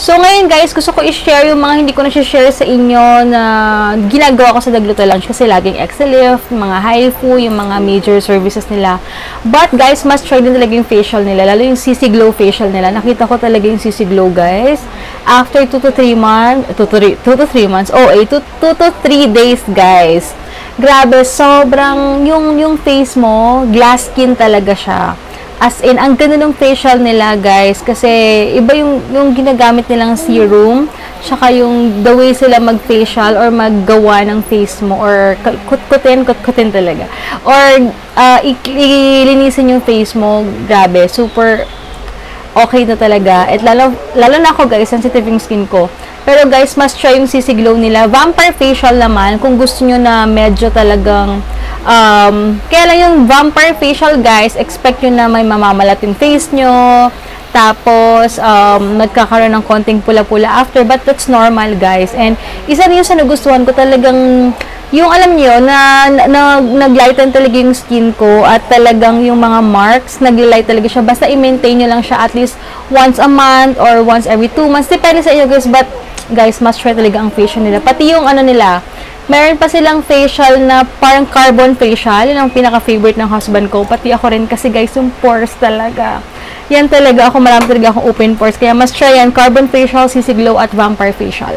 So, ngayon guys, gusto ko i-share yung mga hindi ko na-share sa inyo na ginagawa ko sa Dagluto Lounge kasi laging Excelift, mga HIFU, yung mga major services nila. But guys, must try din talaga yung facial nila, lalo yung CC Glow facial nila. Nakita ko talaga yung CC Glow guys. After 2 to 3 months, 2 to 3 months, 2 to 3 days guys. Grabe, sobrang, yung face mo, glass skin talaga siya. As in, ang ganda ng facial nila, guys. Kasi, iba yung ginagamit nilang serum. Tsaka yung the way sila mag-facial or maggawa ng face mo. Or kutkutin talaga. Or, ilinisin yung face mo. Grabe, super okay na talaga. At lalo na ako, guys, sensitive yung skin ko. Pero, guys, must try yung CC Glow nila. Vampire facial naman, kung gusto nyo na medyo talagang kaya lang yung vampire facial guys, expect nyo na may mamamalat yung face nyo, tapos nagkakaroon ng konting pula-pula after, but that's normal guys. And isa rin yung sa nagustuhan ko talagang yung alam nyo na naglighten talaga yung skin ko at talagang yung mga marks naglilight talaga siya, basta i-maintain nyo lang siya at least once a month or once every 2 months, depende sa inyo guys. But guys, must try talaga ang facial nila, pati yung ano nila. Meron pa silang facial na parang carbon facial. Yun ang pinaka-favorite ng husband ko. Pati ako rin kasi guys, yung pores talaga. Yan talaga ako, marami talaga akong open pores. Kaya must try yan. Carbon facial, CC Glow at vampire facial.